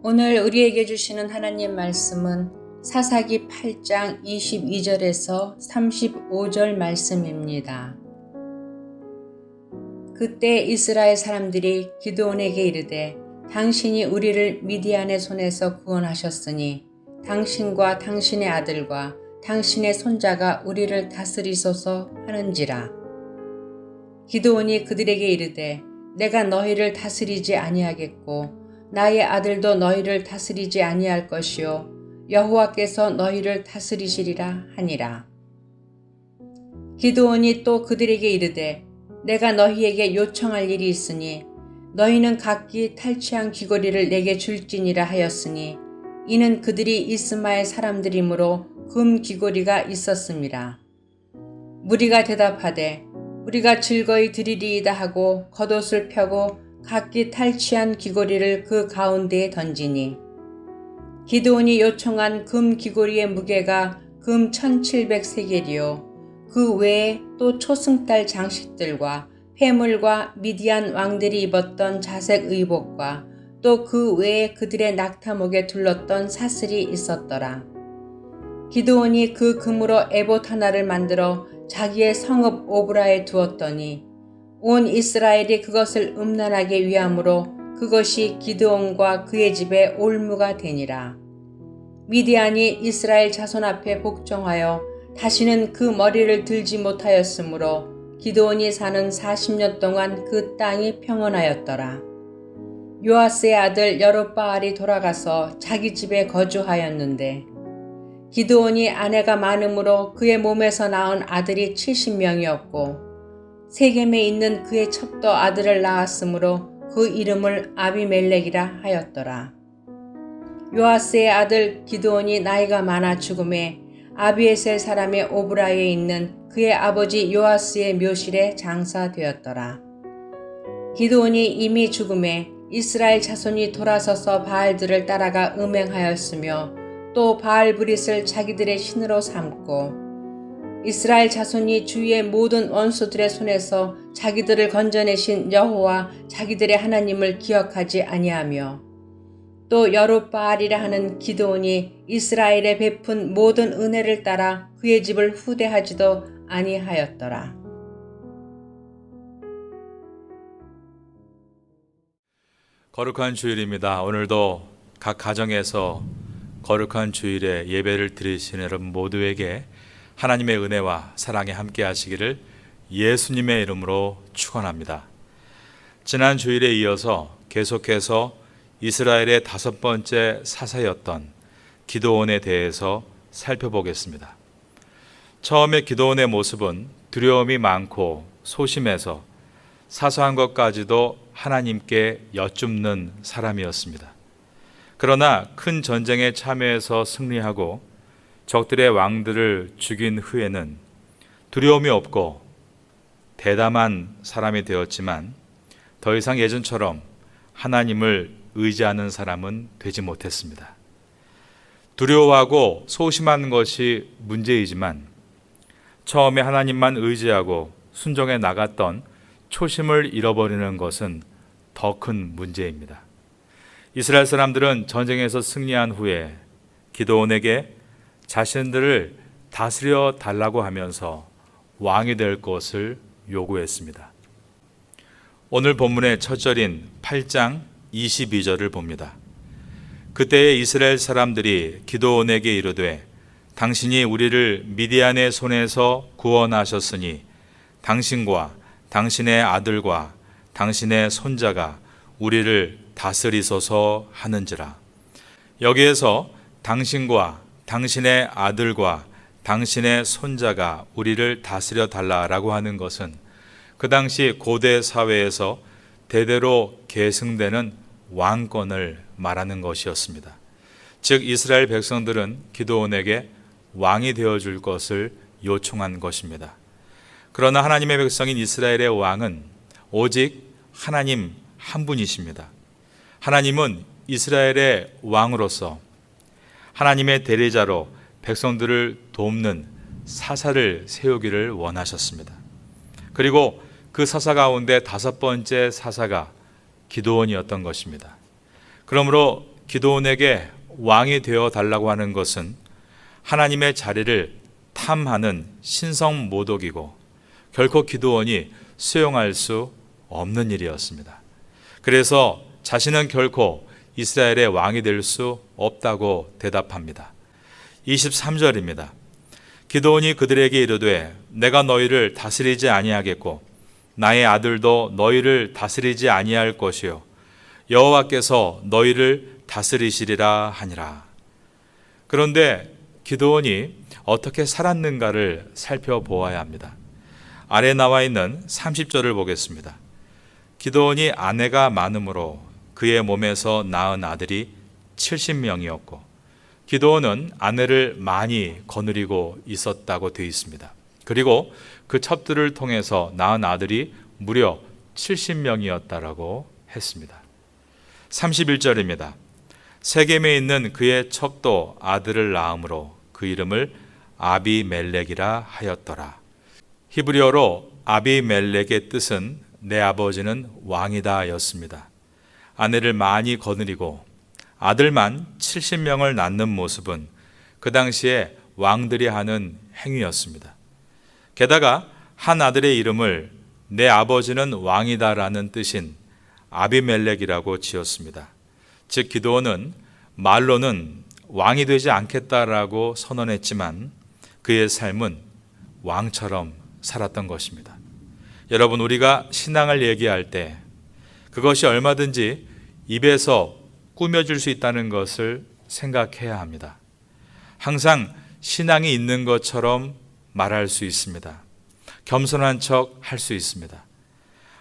오늘 우리에게 주시는 하나님 말씀은 사사기 8장 22절에서 35절 말씀입니다. 그때 이스라엘 사람들이 기드온에게 이르되 당신이 우리를 미디안의 손에서 구원하셨으니 당신과 당신의 아들과 당신의 손자가 우리를 다스리소서 하는지라. 기드온이 그들에게 이르되 내가 너희를 다스리지 아니하겠고 나의 아들도 너희를 다스리지 아니할 것이요 여호와께서 너희를 다스리시리라 하니라. 기드온이 또 그들에게 이르되 내가 너희에게 요청할 일이 있으니 너희는 각기 탈취한 귀고리를 내게 줄지니라 하였으니 이는 그들이 이스마엘 사람들이므로 금 귀고리가 있었음이라. 무리가 대답하되 우리가 즐거이 드리리이다 하고 겉옷을 펴고 각기 탈취한 귀고리를 그 가운데에 던지니 기드온이 요청한 금 귀고리의 무게가 금 1700세겔이요 그 외에 또 초승달 장식들과 폐물과 미디안 왕들이 입었던 자색 의복과 또 그 외에 그들의 낙타목에 둘렀던 사슬이 있었더라. 기드온이 그 금으로 에봇 하나를 만들어 자기의 성읍 오브라에 두었더니 온 이스라엘이 그것을 음란하게 위함으로 그것이 기드온과 그의 집에 올무가 되니라. 미디안이 이스라엘 자손 앞에 복종하여 다시는 그 머리를 들지 못하였으므로 기드온이 사는 40년 동안 그 땅이 평온하였더라. 요아스의 아들 여룹바알이 돌아가서 자기 집에 거주하였는데 기드온이 아내가 많음으로 그의 몸에서 낳은 아들이 70명이었고 세겜에 있는 그의 첩도 아들을 낳았으므로 그 이름을 아비멜렉이라 하였더라. 요아스의 아들 기드온이 나이가 많아 죽음에 아비에셀 사람의 오브라에 있는 그의 아버지 요아스의 묘실에 장사되었더라. 기드온이 이미 죽음에 이스라엘 자손이 돌아서서 바알들을 따라가 음행하였으며 또 바알브릿을 자기들의 신으로 삼고 이스라엘 자손이 주위의 모든 원수들의 손에서 자기들을 건져내신 여호와 자기들의 하나님을 기억하지 아니하며 또 여룹바알이라 하는 기드온이 이스라엘에 베푼 모든 은혜를 따라 그의 집을 후대하지도 아니하였더라. 거룩한 주일입니다. 오늘도 각 가정에서 거룩한 주일에 예배를 드리시는 여러분 모두에게 하나님의 은혜와 사랑이 함께 하시기를 예수님의 이름으로 축원합니다. 지난 주일에 이어서 계속해서 이스라엘의 5번째 사사였던 기드온에 대해서 살펴보겠습니다. 처음에 기드온의 모습은 두려움이 많고 소심해서 사소한 것까지도 하나님께 여쭙는 사람이었습니다. 그러나 큰 전쟁에 참여해서 승리하고 적들의 왕들을 죽인 후에는 두려움이 없고 대담한 사람이 되었지만 더 이상 예전처럼 하나님을 의지하는 사람은 되지 못했습니다. 두려워하고 소심한 것이 문제이지만 처음에 하나님만 의지하고 순종해 나갔던 초심을 잃어버리는 것은 더 큰 문제입니다. 이스라엘 사람들은 전쟁에서 승리한 후에 기드온에게 자신들을 다스려 달라고 하면서 왕이 될 것을 요구했습니다. 오늘 본문의 첫 절인 8장 22절을 봅니다. 그때에 이스라엘 사람들이 기드온에게 이르되 당신이 우리를 미디안의 손에서 구원하셨으니 당신과 당신의 아들과 당신의 손자가 우리를 다스리소서 하는지라. 여기에서 당신과 당신의 아들과 당신의 손자가 우리를 다스려 달라라고 하는 것은 그 당시 고대 사회에서 대대로 계승되는 왕권을 말하는 것이었습니다. 즉 이스라엘 백성들은 기드온에게 왕이 되어줄 것을 요청한 것입니다. 그러나 하나님의 백성인 이스라엘의 왕은 오직 하나님 한 분이십니다. 하나님은 이스라엘의 왕으로서 하나님의 대리자로 백성들을 돕는 사사를 세우기를 원하셨습니다. 그리고 그 사사 가운데 5번째 사사가 기드온이었던 것입니다. 그러므로 기드온에게 왕이 되어 달라고 하는 것은 하나님의 자리를 탐하는 신성 모독이고 결코 기드온이 수용할 수 없는 일이었습니다. 그래서 자신은 결코 이스라엘의 왕이 될 수 없다고 대답합니다. 23절입니다. 기드온이 그들에게 이르되 내가 너희를 다스리지 아니하겠고 나의 아들도 너희를 다스리지 아니할 것이요 여호와께서 너희를 다스리시리라 하니라. 그런데 기드온이 어떻게 살았는가를 살펴보아야 합니다. 아래 나와 있는 30절을 보겠습니다. 기드온이 아내가 많으므로 그의 몸에서 낳은 아들이 70명이었고 기드온은 아내를 많이 거느리고 있었다고 되어 있습니다. 그리고 그 첩들을 통해서 낳은 아들이 무려 70명이었다라고 했습니다. 31절입니다. 세겜에 있는 그의 첩도 아들을 낳음으로 그 이름을 아비멜렉이라 하였더라. 히브리어로 아비멜렉의 뜻은 내 아버지는 왕이다 였습니다. 아내를 많이 거느리고 아들만 70명을 낳는 모습은 그 당시에 왕들이 하는 행위였습니다. 게다가 한 아들의 이름을 내 아버지는 왕이다라는 뜻인 아비멜렉이라고 지었습니다. 즉 기드온은 말로는 왕이 되지 않겠다라고 선언했지만 그의 삶은 왕처럼 살았던 것입니다. 여러분, 우리가 신앙을 얘기할 때 그것이 얼마든지 입에서 꾸며질 수 있다는 것을 생각해야 합니다. 항상 신앙이 있는 것처럼 말할 수 있습니다. 겸손한 척 할 수 있습니다.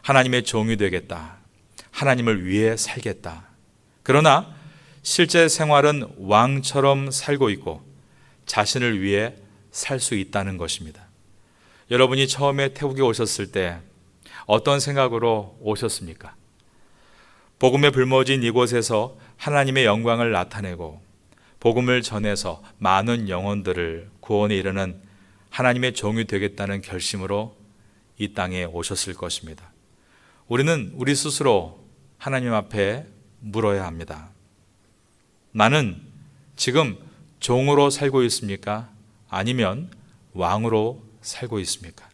하나님의 종이 되겠다. 하나님을 위해 살겠다. 그러나 실제 생활은 왕처럼 살고 있고 자신을 위해 살 수 있다는 것입니다. 여러분이 처음에 태국에 오셨을 때 어떤 생각으로 오셨습니까? 복음의 불모진 이곳에서 하나님의 영광을 나타내고 복음을 전해서 많은 영혼들을 구원에 이르는 하나님의 종이 되겠다는 결심으로 이 땅에 오셨을 것입니다. 우리는 우리 스스로 하나님 앞에 물어야 합니다. 나는 지금 종으로 살고 있습니까? 아니면 왕으로 살고 있습니까?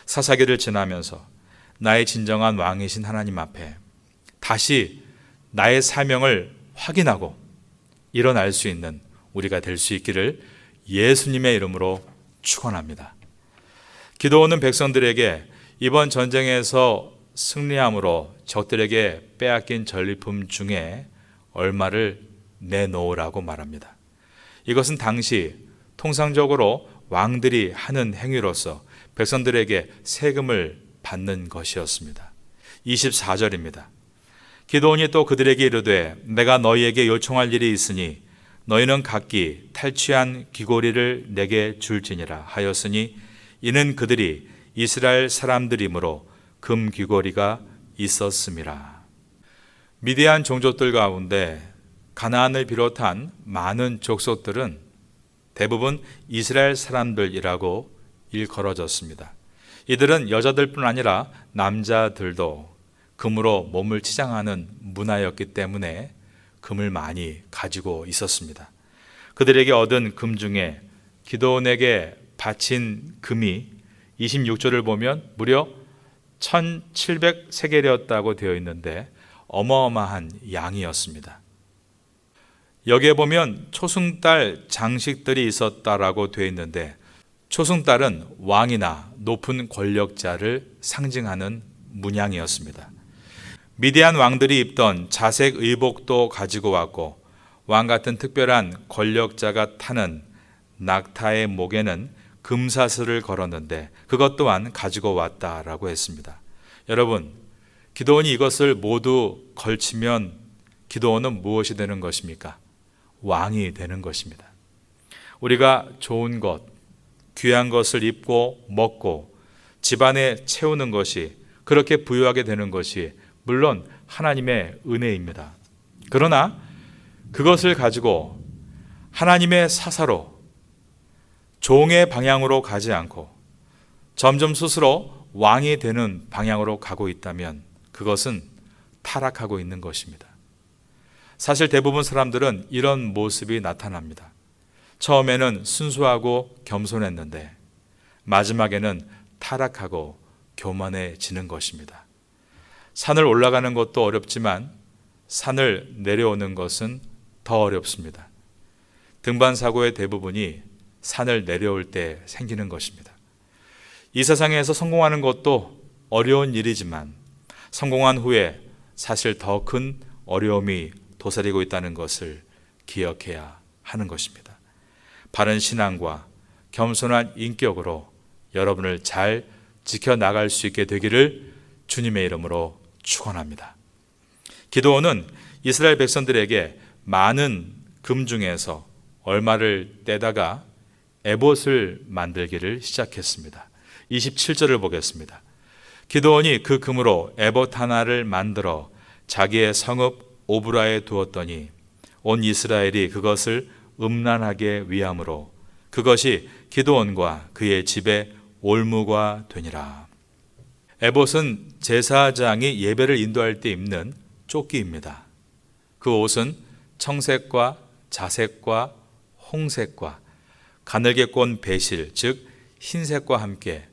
사사기를 지나면서 나의 진정한 왕이신 하나님 앞에 다시 나의 사명을 확인하고 일어날 수 있는 우리가 될 수 있기를 예수님의 이름으로 축원합니다. 기드온은 백성들에게 이번 전쟁에서 승리함으로 적들에게 빼앗긴 전리품 중에 얼마를 내놓으라고 말합니다. 이것은 당시 통상적으로 왕들이 하는 행위로서 백성들에게 세금을 받는 것이었습니다. 24절입니다. 기드온이 또 그들에게 이르되 내가 너희에게 요청할 일이 있으니 너희는 각기 탈취한 귀고리를 내게 줄지니라 하였으니 이는 그들이 이스라엘 사람들이므로 금 귀고리가 있었음이라. 미디안 종족들 가운데 가나안을 비롯한 많은 족속들은 대부분 이스라엘 사람들이라고 일컬어졌습니다. 이들은 여자들뿐 아니라 남자들도 금으로 몸을 치장하는 문화였기 때문에 금을 많이 가지고 있었습니다. 그들에게 얻은 금 중에 기드온에게 바친 금이 26절을 보면 무려 1700세겔이었다고 되어 있는데 어마어마한 양이었습니다. 여기에 보면 초승달 장식들이 있었다라고 되어 있는데 초승달은 왕이나 높은 권력자를 상징하는 문양이었습니다. 미디안 왕들이 입던 자색 의복도 가지고 왔고 왕 같은 특별한 권력자가 타는 낙타의 목에는 금사슬을 걸었는데 그것 또한 가지고 왔다라고 했습니다. 여러분, 기드온이 이것을 모두 걸치면 기드온은 무엇이 되는 것입니까? 왕이 되는 것입니다. 우리가 좋은 것, 귀한 것을 입고 먹고 집안에 채우는 것이 그렇게 부유하게 되는 것이 물론 하나님의 은혜입니다. 그러나 그것을 가지고 하나님의 사사로 종의 방향으로 가지 않고 점점 스스로 왕이 되는 방향으로 가고 있다면 그것은 타락하고 있는 것입니다. 사실 대부분 사람들은 이런 모습이 나타납니다. 처음에는 순수하고 겸손했는데 마지막에는 타락하고 교만해지는 것입니다. 산을 올라가는 것도 어렵지만 산을 내려오는 것은 더 어렵습니다. 등반 사고의 대부분이 산을 내려올 때 생기는 것입니다. 이 세상에서 성공하는 것도 어려운 일이지만 성공한 후에 사실 더 큰 어려움이 도사리고 있다는 것을 기억해야 하는 것입니다. 바른 신앙과 겸손한 인격으로 여러분을 잘 지켜나갈 수 있게 되기를 주님의 이름으로 축원합니다. 기드온은 이스라엘 백성들에게 많은 금 중에서 얼마를 떼다가 에봇을 만들기를 시작했습니다. 27절을 보겠습니다. 기드온이 그 금으로 에봇 하나를 만들어 자기의 성읍 오브라에 두었더니 온 이스라엘이 그것을 음란하게 위함으로 그것이 기드온과 그의 집에 올무가 되니라. 에봇은 제사장이 예배를 인도할 때 입는 조끼입니다. 그 옷은 청색과 자색과 홍색과 가늘게 꼰 배실, 즉 흰색과 함께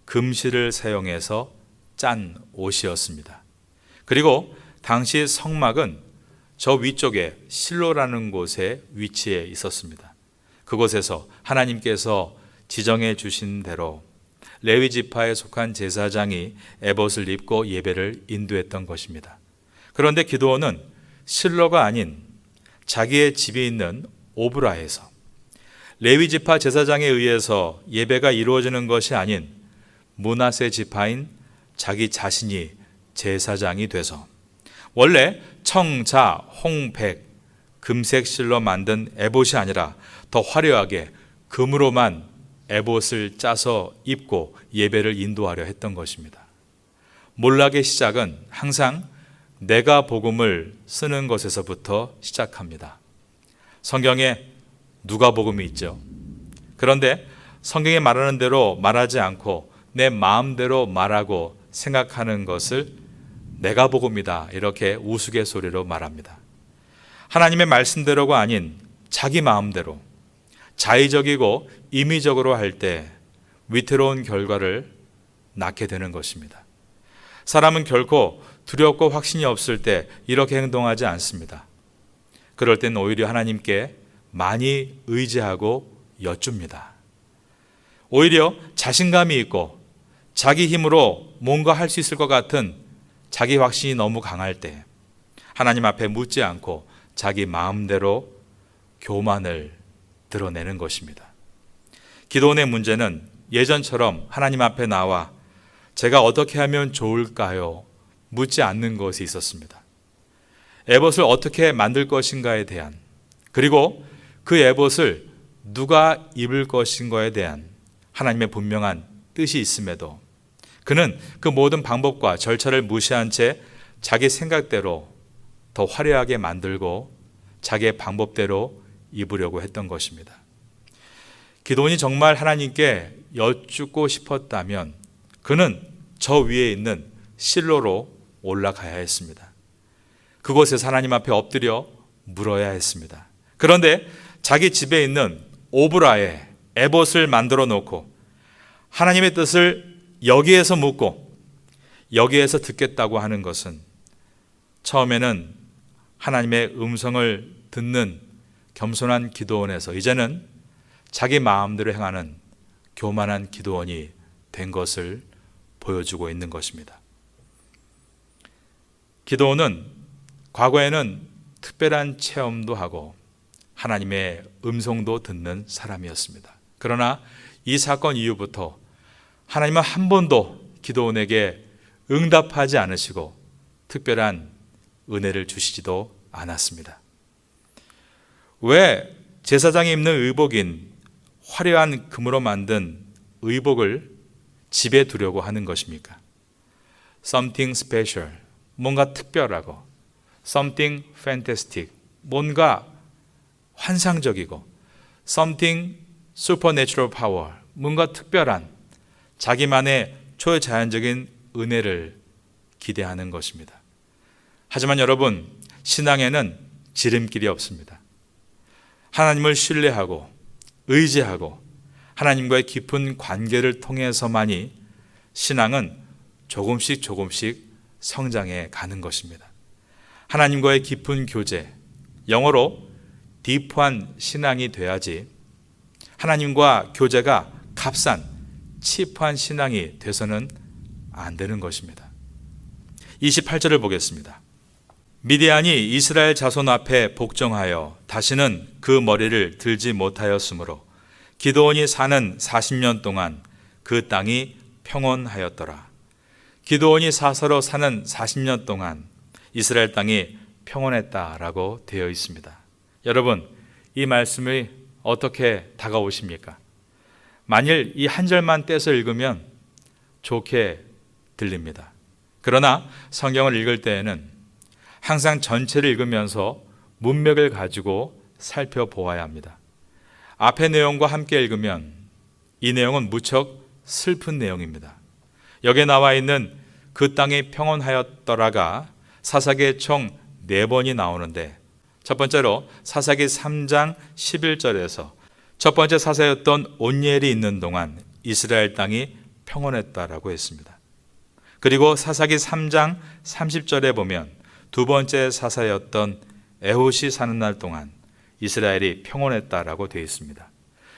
금실을 사용해서 짠 옷이었습니다. 그리고 당시 성막은 저 위쪽에 실로라는 곳에 위치해 있었습니다. 그곳에서 하나님께서 지정해 주신 대로 레위 지파에 속한 제사장이 에봇을 입고 예배를 인도했던 것입니다. 그런데 기드온은 실로가 아닌 자기의 집이 있는 오브라에서 레위 지파 제사장에 의해서 예배가 이루어지는 것이 아닌 므낫세 지파인 자기 자신이 제사장이 돼서 원래 청, 자, 홍, 백, 금색 실로 만든 에봇이 아니라 더 화려하게 금으로만 에봇을 짜서 입고 예배를 인도하려 했던 것입니다. 몰락의 시작은 항상 내가 복음을 쓰는 것에서부터 시작합니다. 성경에 누가복음이 있죠. 그런데 성경에 말하는 대로 말하지 않고 내 마음대로 말하고 생각하는 것을 내가 복음이다 이렇게 우스갯소리로 말합니다. 하나님의 말씀대로가 아닌 자기 마음대로 자의적이고 임의적으로 할 때 위태로운 결과를 낳게 되는 것입니다. 사람은 결코 두렵고 확신이 없을 때 이렇게 행동하지 않습니다. 그럴 땐 오히려 하나님께 많이 의지하고 여쭙니다. 오히려 자신감이 있고 자기 힘으로 뭔가 할 수 있을 것 같은 자기 확신이 너무 강할 때 하나님 앞에 묻지 않고 자기 마음대로 교만을 드러내는 것입니다. 기도원의 문제는 예전처럼 하나님 앞에 나와 제가 어떻게 하면 좋을까요? 묻지 않는 것이 있었습니다. 에봇을 어떻게 만들 것인가에 대한 그리고 그 에봇을 누가 입을 것인가에 대한 하나님의 분명한 뜻이 있음에도 그는 그 모든 방법과 절차를 무시한 채 자기 생각대로 더 화려하게 만들고 자기의 방법대로 입으려고 했던 것입니다. 기도원이 정말 하나님께 여쭙고 싶었다면 그는 저 위에 있는 실로로 올라가야 했습니다. 그곳에서 하나님 앞에 엎드려 물어야 했습니다. 그런데 자기 집에 있는 오브라에 에봇을 만들어 놓고 하나님의 뜻을 여기에서 묻고 여기에서 듣겠다고 하는 것은 처음에는 하나님의 음성을 듣는 겸손한 기도원에서 이제는 자기 마음대로 행하는 교만한 기도원이 된 것을 보여주고 있는 것입니다. 기도원은 과거에는 특별한 체험도 하고 하나님의 음성도 듣는 사람이었습니다. 그러나 이 사건 이후부터 하나님은 한 번도 기도원에게 응답하지 않으시고 특별한 은혜를 주시지도 않았습니다. 왜 제사장이 입는 의복인 화려한 금으로 만든 의복을 집에 두려고 하는 것입니까? Something special, 뭔가 특별하고 Something fantastic, 뭔가 환상적이고 Something supernatural power, 뭔가 특별한 자기만의 초자연적인 은혜를 기대하는 것입니다. 하지만 여러분, 신앙에는 지름길이 없습니다. 하나님을 신뢰하고 의지하고 하나님과의 깊은 관계를 통해서만이 신앙은 조금씩 성장해 가는 것입니다. 하나님과의 깊은 교제, 영어로 딥한 신앙이 돼야지 하나님과 교제가 값싼 칩한 신앙이 돼서는 안 되는 것입니다. 28절을 보겠습니다. 미디안이 이스라엘 자손 앞에 복종하여 다시는 그 머리를 들지 못하였으므로 기드온이 사는 40년 동안 그 땅이 평온하였더라. 기드온이 사서로 사는 40년 동안 이스라엘 땅이 평온했다라고 되어 있습니다. 여러분, 이 말씀이 어떻게 다가오십니까? 만일 이 한 절만 떼서 읽으면 좋게 들립니다. 그러나 성경을 읽을 때에는 항상 전체를 읽으면서 문맥을 가지고 살펴보아야 합니다. 앞의 내용과 함께 읽으면 이 내용은 무척 슬픈 내용입니다. 여기에 나와 있는 그 땅이 평온하였더라가 사사기에 총 4번이 나오는데 첫 번째로 사사기 3장 11절에서 첫 번째 사사였던 온니엘이 있는 동안 이스라엘 땅이 평온했다라고 했습니다. 그리고 사사기 3장 30절에 보면 두 번째 사사였던 에훗이 사는 날 동안 이스라엘이 평온했다라고 되어 있습니다.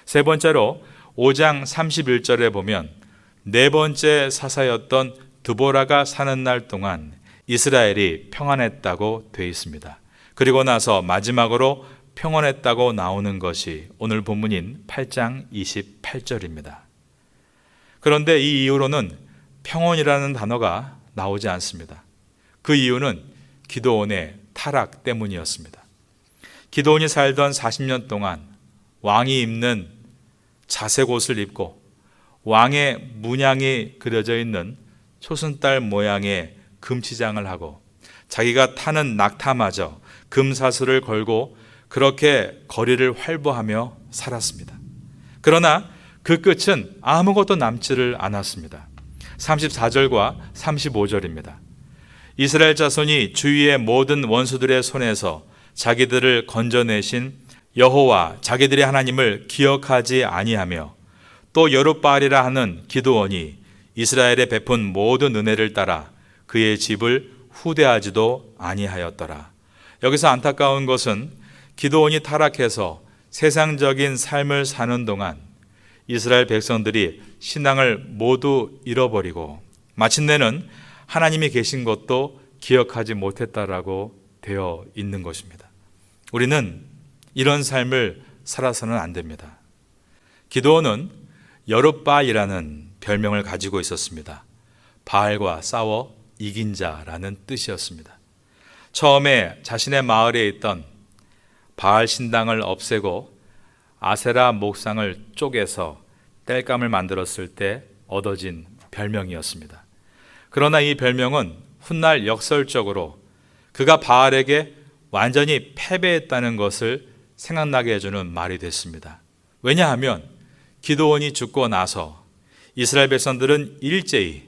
세 번째로 5장 31절에 보면 네 번째 사사였던 드보라가 사는 날 동안 이스라엘이 평안했다고 되어 있습니다. 그리고 나서 마지막으로 평온했다고 나오는 것이 오늘 본문인 8장 28절입니다. 그런데 이 이후로는 평온이라는 단어가 나오지 않습니다. 그 이유는 기드온의 타락 때문이었습니다. 기드온이 살던 40년 동안 왕이 입는 자색 옷을 입고 왕의 문양이 그려져 있는 초승달 모양의 금치장을 하고 자기가 타는 낙타마저 금사슬을 걸고 그렇게 거리를 활보하며 살았습니다. 그러나 그 끝은 아무것도 남지를 않았습니다. 34절과 35절입니다. 이스라엘 자손이 주위의 모든 원수들의 손에서 자기들을 건져내신 여호와 자기들의 하나님을 기억하지 아니하며 또 여룻바알이라 하는 기드온이 이스라엘에 베푼 모든 은혜를 따라 그의 집을 후대하지도 아니하였더라. 여기서 안타까운 것은 기드온이 타락해서 세상적인 삶을 사는 동안 이스라엘 백성들이 신앙을 모두 잃어버리고 마침내는 하나님이 계신 것도 기억하지 못했다라고 되어 있는 것입니다. 우리는 이런 삶을 살아서는 안 됩니다. 기드온은 여룻바알이라는 별명을 가지고 있었습니다. 바알과 싸워 이긴 자라는 뜻이었습니다. 처음에 자신의 마을에 있던 바알 신당을 없애고 아세라 목상을 쪼개서 땔감을 만들었을 때 얻어진 별명이었습니다. 그러나 이 별명은 훗날 역설적으로 그가 바알에게 완전히 패배했다는 것을 생각나게 해주는 말이 됐습니다. 왜냐하면 기드온이 죽고 나서 이스라엘 백성들은 일제히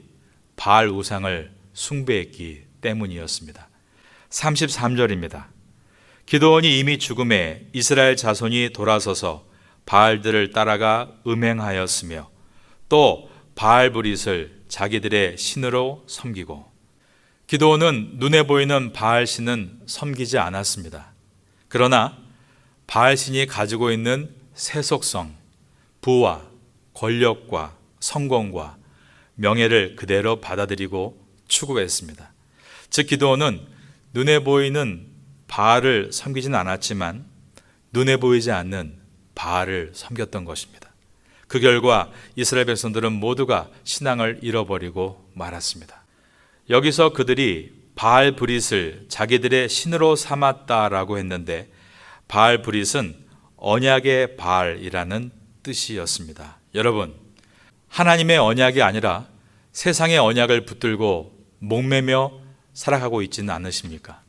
바알 우상을 숭배했기 때문이었습니다. 33절입니다. 기드온이 이미 죽음에 이스라엘 자손이 돌아서서 바알들을 따라가 음행하였으며 또 바알브릿을 자기들의 신으로 섬기고 기드온은 눈에 보이는 바알 신은 섬기지 않았습니다. 그러나 바알 신이 가지고 있는 세속성, 부와 권력과 성공과 명예를 그대로 받아들이고 추구했습니다. 즉 기드온은 눈에 보이는 바알을 섬기진 않았지만 눈에 보이지 않는 바알을 섬겼던 것입니다. 그 결과 이스라엘 백성들은 모두가 신앙을 잃어버리고 말았습니다. 여기서 그들이 바알 브릿을 자기들의 신으로 삼았다라고 했는데 바알 브릿은 언약의 바알이라는 뜻이었습니다. 여러분, 하나님의 언약이 아니라 세상의 언약을 붙들고 목매며 살아가고 있지는 않으십니까?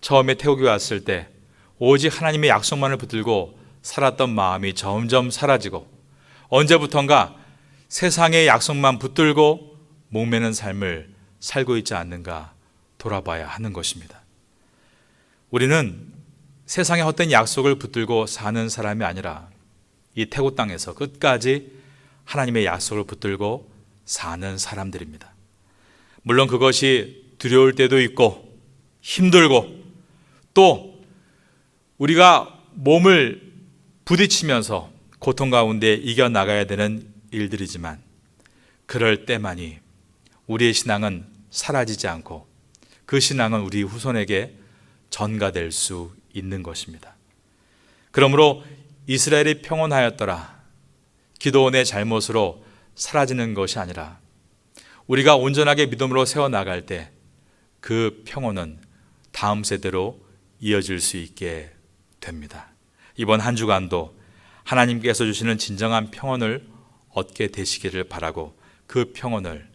처음에 태국에 왔을 때 오직 하나님의 약속만을 붙들고 살았던 마음이 점점 사라지고 언제부턴가 세상의 약속만 붙들고 목매는 삶을 살고 있지 않는가 돌아봐야 하는 것입니다. 우리는 세상의 헛된 약속을 붙들고 사는 사람이 아니라 이 태고 땅에서 끝까지 하나님의 약속을 붙들고 사는 사람들입니다. 물론 그것이 두려울 때도 있고 힘들고 또 우리가 몸을 부딪히면서 고통 가운데 이겨나가야 되는 일들이지만 그럴 때만이 우리의 신앙은 사라지지 않고 그 신앙은 우리 후손에게 전가될 수 있는 것입니다. 그러므로 이스라엘이 평온하였더라, 기드온의 잘못으로 사라지는 것이 아니라 우리가 온전하게 믿음으로 세워나갈 때 그 평온은 다음 세대로 이어질 수 있게 됩니다. 이번 한 주간도 하나님께서 주시는 진정한 평온을 얻게 되시기를 바라고 그 평온을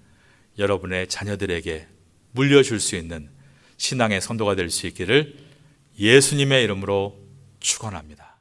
여러분의 자녀들에게 물려줄 수 있는 신앙의 선도가 될 수 있기를 예수님의 이름으로 축원합니다.